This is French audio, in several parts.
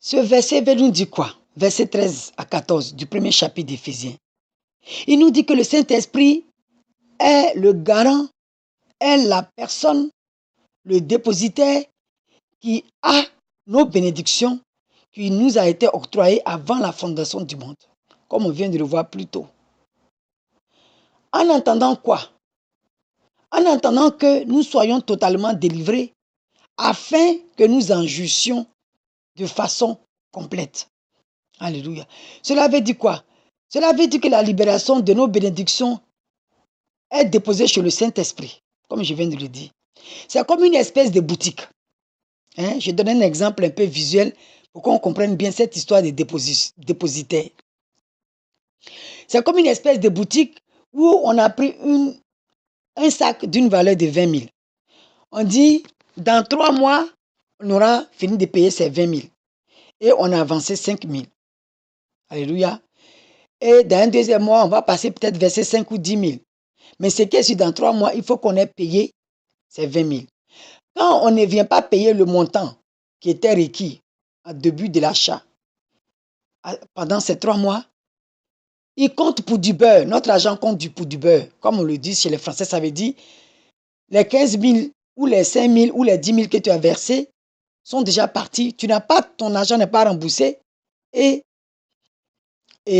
Ce verset veut nous dire quoi? Verset 13 à 14 du premier chapitre d'Éphésiens. Il nous dit que le Saint-Esprit est le garant, est la personne, le dépositaire qui a nos bénédictions qui nous a été octroyées avant la fondation du monde, comme on vient de le voir plus tôt. En entendant quoi? En entendant que nous soyons totalement délivrés afin que nous en jouissions de façon complète. Alléluia. Cela veut dire quoi? Cela veut dire que la libération de nos bénédictions est déposée chez le Saint-Esprit, comme je viens de le dire. C'est comme une espèce de boutique. Je donne un exemple un peu visuel pour qu'on comprenne bien cette histoire de dépositaire. C'est comme une espèce de boutique où on a pris un sac d'une valeur de 20 000. On dit, dans 3 mois, on aura fini de payer ces 20 000. Et on a avancé 5 000. Alléluia. Et dans un deuxième mois, on va passer peut-être verser 5 ou 10 000. Mais ce qui est sûr, dans 3 mois, il faut qu'on ait payé ces 20 000. Quand on ne vient pas payer le montant qui était requis au début de l'achat, pendant ces 3 mois, il compte pour du beurre. Notre argent compte pour du beurre. Comme on le dit chez les Français, ça veut dire les 15 000 ou les 5 000 ou les 10 000 que tu as versés sont déjà partis. Ton argent n'est pas remboursé. Et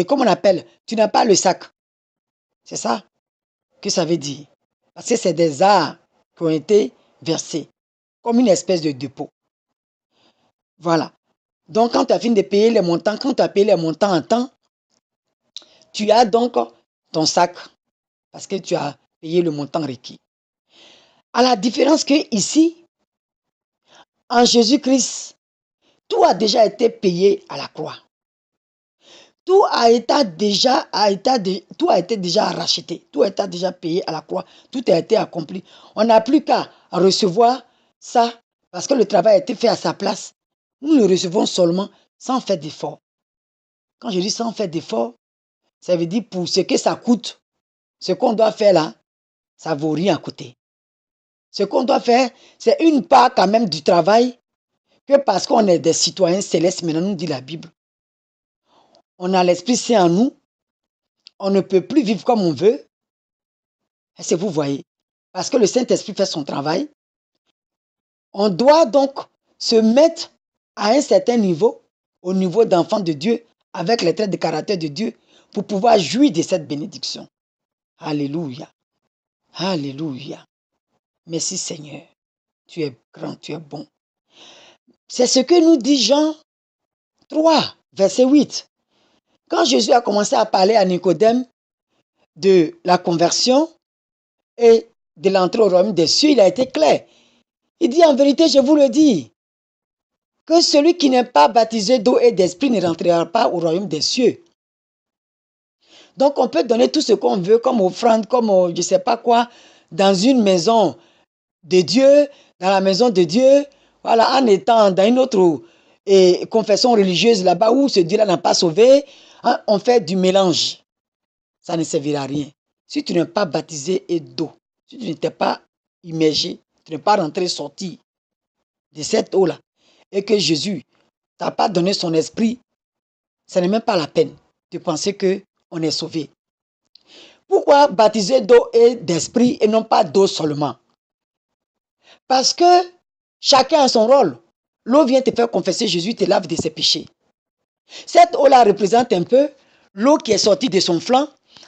comme on appelle, tu n'as pas le sac. C'est ça que ça veut dire. Parce que c'est des arts qui ont été versés, comme une espèce de dépôt. Voilà. Donc, quand tu as fini de payer les montants, quand tu as payé les montants en temps, tu as donc ton sac, parce que tu as payé le montant requis. À la différence que ici, en Jésus-Christ, tout a déjà été payé à la croix. Tout a été déjà racheté. Tout a été déjà payé à la croix. Tout a été accompli. On n'a plus qu'à recevoir ça parce que le travail a été fait à sa place. Nous le recevons seulement sans faire d'effort. Quand je dis sans faire d'effort, ça veut dire pour ce que ça coûte. Ce qu'on doit faire là, ça ne vaut rien à côté. Ce qu'on doit faire, c'est une part quand même du travail que parce qu'on est des citoyens célestes, maintenant nous dit la Bible. On a l'Esprit Saint en nous. On ne peut plus vivre comme on veut. Est-ce que vous voyez? Parce que le Saint-Esprit fait son travail. On doit donc se mettre à un certain niveau, au niveau d'enfant de Dieu, avec les traits de caractère de Dieu, pour pouvoir jouir de cette bénédiction. Alléluia. Alléluia. Merci Seigneur. Tu es grand, tu es bon. C'est ce que nous dit Jean 3, verset 8. Quand Jésus a commencé à parler à Nicodème de la conversion et de l'entrée au royaume des cieux, il a été clair. Il dit en vérité, je vous le dis, que celui qui n'est pas baptisé d'eau et d'esprit ne rentrera pas au royaume des cieux. Donc on peut donner tout ce qu'on veut comme offrande, comme je ne sais pas quoi, dans une maison de Dieu, dans la maison de Dieu, voilà, en étant dans une autre confession religieuse là-bas où ce Dieu-là n'a pas sauvé, hein, on fait du mélange. Ça ne servira à rien. Si tu n'es pas baptisé d'eau, si tu n'étais pas immergé, tu n'es pas rentré sorti de cette eau-là, et que Jésus t'a pas donné son esprit, ce n'est même pas la peine de penser qu'on est sauvé. Pourquoi baptiser d'eau et d'esprit et non pas d'eau seulement? Parce que chacun a son rôle. L'eau vient te faire confesser, Jésus te lave de ses péchés. Cette eau-là représente un peu l'eau qui est sortie de son flanc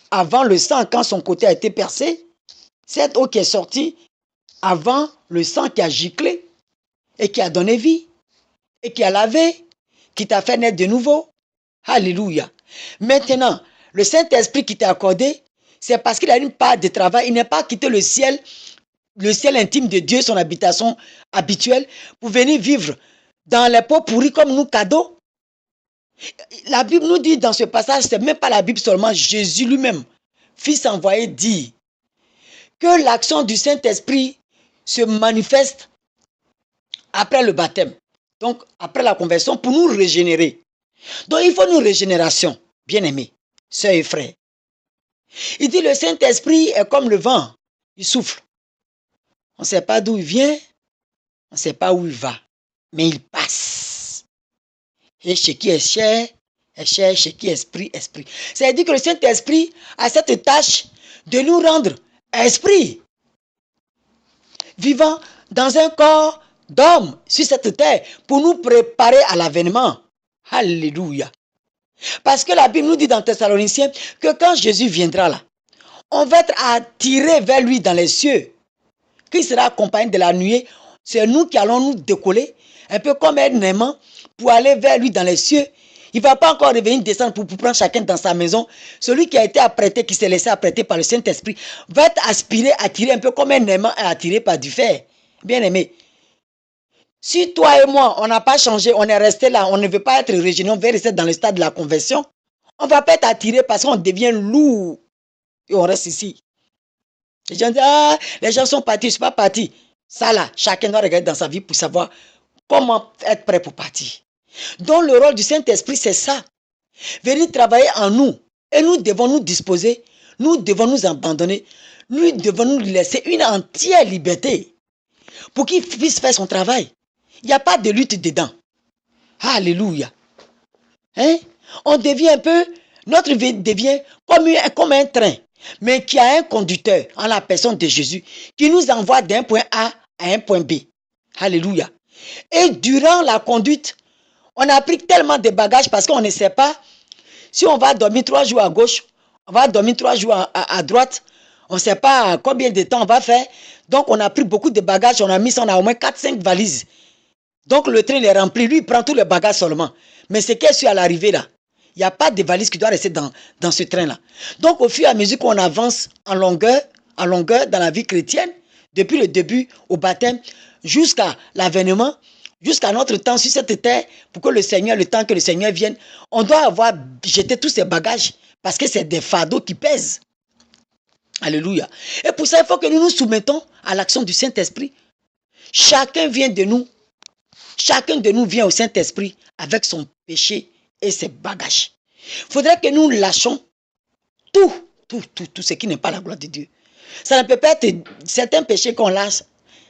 avant le sang quand son côté a été percé. Cette eau qui est sortie avant le sang qui a giclé et qui a donné vie et qui a lavé, qui t'a fait naître de nouveau. Alléluia. Maintenant, le Saint-Esprit qui t'a accordé, c'est parce qu'il a une part de travail. Il n'a pas quitté le ciel intime de Dieu, son habitation habituelle, pour venir vivre dans les pots pourris comme nous, cadeaux. La Bible nous dit dans ce passage, ce n'est même pas la Bible seulement, Jésus lui-même, Fils envoyé, dit que l'action du Saint-Esprit se manifeste après le baptême, donc après la conversion, pour nous régénérer. Donc il faut une régénération, bien-aimés, sœurs et frères. Il dit le Saint-Esprit est comme le vent, il souffle. On ne sait pas d'où il vient, on ne sait pas où il va, mais il passe. Et chez qui est chair, chez qui est esprit, esprit. C'est-à-dire que le Saint-Esprit a cette tâche de nous rendre esprit, vivant dans un corps d'homme sur cette terre pour nous préparer à l'avènement. Alléluia. Parce que la Bible nous dit dans Thessaloniciens que quand Jésus viendra là, on va être attiré vers lui dans les cieux, qu'il sera accompagné de la nuée. C'est nous qui allons nous décoller, un peu comme un aimant, pour aller vers lui dans les cieux. Il ne va pas encore revenir descendre pour prendre chacun dans sa maison. Celui qui a été apprêté, qui s'est laissé apprêter par le Saint-Esprit, va être aspiré, attiré un peu comme un aimant est attiré par du fer. Bien aimé. Si toi et moi, on n'a pas changé, on est resté là, on ne veut pas être régénéré, on veut rester dans le stade de la conversion, on ne va pas être attiré parce qu'on devient lourd et on reste ici. Les gens disent, ah, les gens sont partis, je ne suis pas parti. Ça là, chacun doit regarder dans sa vie pour savoir comment être prêt pour partir. Donc le rôle du Saint-Esprit, c'est ça. Venir travailler en nous. Et nous devons nous disposer, nous devons nous abandonner, nous devons nous laisser une entière liberté pour qu'il puisse faire son travail. Il n'y a pas de lutte dedans. Alléluia. Hein? On devient un peu, notre vie devient comme un train, mais qui a un conducteur en la personne de Jésus, qui nous envoie d'un point A à un point B. Alléluia. Et durant la conduite, on a pris tellement de bagages parce qu'on ne sait pas si on va dormir 3 jours à gauche, on va dormir 3 jours à droite, on ne sait pas combien de temps on va faire. Donc on a pris beaucoup de bagages, on a mis ça, on a au moins 4-5 valises. Donc le train est rempli, lui il prend tout le bagage seulement. Mais c'est qu'est-ce à l'arrivée là? Il n'y a pas de valise qui doit rester dans ce train-là. Donc au fur et à mesure qu'on avance en longueur dans la vie chrétienne, depuis le début au baptême, jusqu'à l'avènement, jusqu'à notre temps sur cette terre, pour que le temps que le Seigneur vienne, on doit avoir jeté tous ces bagages parce que c'est des fardeaux qui pèsent. Alléluia. Et pour ça, il faut que nous nous soumettons à l'action du Saint-Esprit. Chacun de nous vient au Saint-Esprit avec son péché et ses bagages. Il faudrait que nous lâchions tout ce qui n'est pas la gloire de Dieu. Ça ne peut pas être certains péchés qu'on lâche,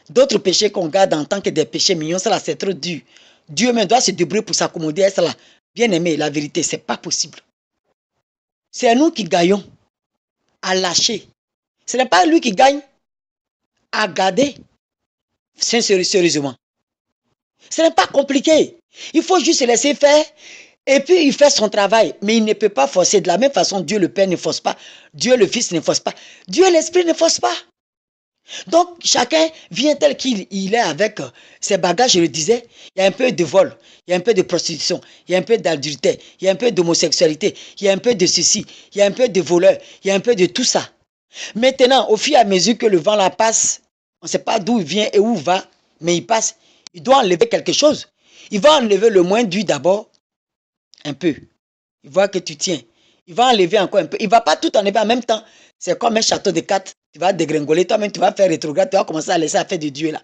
d'autres péchés qu'on garde en tant que des péchés mignons. Ça là, c'est trop dur. Dieu même doit se débrouiller pour s'accommoder à cela. Bien aimé, la vérité, ce n'est pas possible. C'est nous qui gagnons à lâcher. Ce n'est pas lui qui gagne à garder sérieusement. Ce n'est pas compliqué. Il faut juste se laisser faire et puis il fait son travail. Mais il ne peut pas forcer. De la même façon, Dieu le Père ne force pas. Dieu le Fils ne force pas. Dieu l'Esprit ne force pas. Donc, chacun vient tel qu'il est avec ses bagages, je le disais. Il y a un peu de vol, il y a un peu de prostitution, il y a un peu d'adultère, il y a un peu d'homosexualité, il y a un peu de ceci, il y a un peu de voleur, il y a un peu de tout ça. Maintenant, au fur et à mesure que le vent la passe, on ne sait pas d'où il vient et où il va, mais il passe. Il doit enlever quelque chose. Il va enlever le moins d'huile d'abord, un peu. Il voit que tu tiens. Il va enlever encore un peu. Il ne va pas tout enlever en même temps. C'est comme un château de cartes. Tu vas dégringoler, toi-même tu vas faire rétrograde, tu vas commencer à laisser affaire de Dieu là.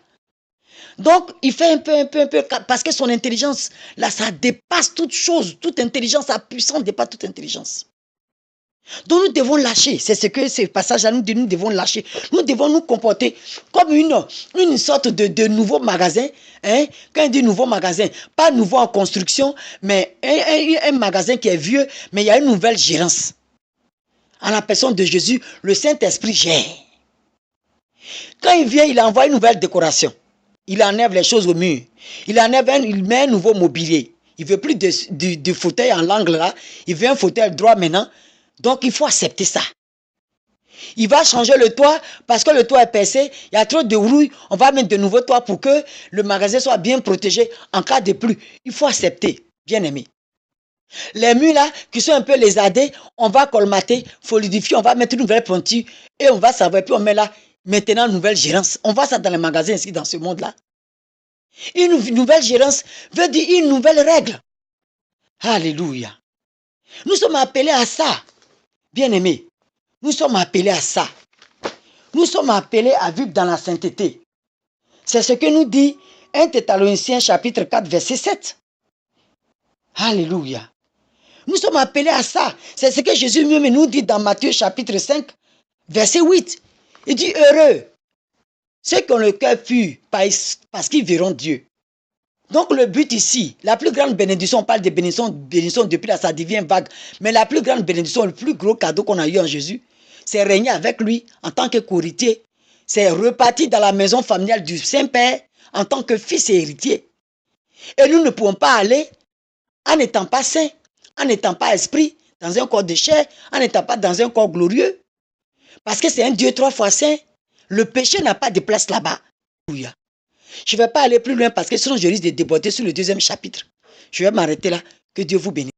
Donc, il fait un peu, parce que son intelligence, là, ça dépasse toute chose, toute intelligence, sa puissance dépasse toute intelligence. Donc, nous devons lâcher. C'est ce que ce passage-là nous dit, nous devons lâcher. Nous devons nous comporter comme une sorte de nouveau magasin. Hein? Quand on dit nouveau magasin, pas nouveau en construction, mais un magasin qui est vieux, mais il y a une nouvelle gérance. En la personne de Jésus, le Saint-Esprit gère. Quand il vient, il envoie une nouvelle décoration. Il enlève les choses au mur. Il met un nouveau mobilier. Il ne veut plus de fauteuil en l'angle là. Il veut un fauteuil droit maintenant. Donc, il faut accepter ça. Il va changer le toit parce que le toit est percé. Il y a trop de rouille. On va mettre de nouveaux toits pour que le magasin soit bien protégé en cas de pluie. Il faut accepter, bien aimé. Les murs là, qui sont un peu lézardés, on va colmater, fluidifier, on va mettre une nouvelle peinture et on va savoir. Puis on met là, maintenant, une nouvelle gérance. On voit ça dans les magasins ici, dans ce monde-là. Une nouvelle gérance veut dire une nouvelle règle. Alléluia. Nous sommes appelés à ça. Bien-aimés, nous sommes appelés à ça. Nous sommes appelés à vivre dans la sainteté. C'est ce que nous dit 1 Thessaloniciens chapitre 4, verset 7. Alléluia. Nous sommes appelés à ça. C'est ce que Jésus même nous dit dans Matthieu chapitre 5, verset 8. Il dit heureux ceux qui ont le cœur pur parce qu'ils verront Dieu. Donc le but ici, la plus grande bénédiction, on parle de bénédiction depuis là, ça devient vague. Mais la plus grande bénédiction, le plus gros cadeau qu'on a eu en Jésus, c'est régner avec lui en tant que co-héritier. C'est repartir dans la maison familiale du Saint-Père en tant que fils et héritier. Et nous ne pouvons pas aller en n'étant pas saint, en n'étant pas esprit, dans un corps de chair, en n'étant pas dans un corps glorieux. Parce que c'est un Dieu 3 fois saint. Le péché n'a pas de place là-bas. Je ne vais pas aller plus loin parce que sinon je risque de déborder sur le 2e chapitre. Je vais m'arrêter là. Que Dieu vous bénisse.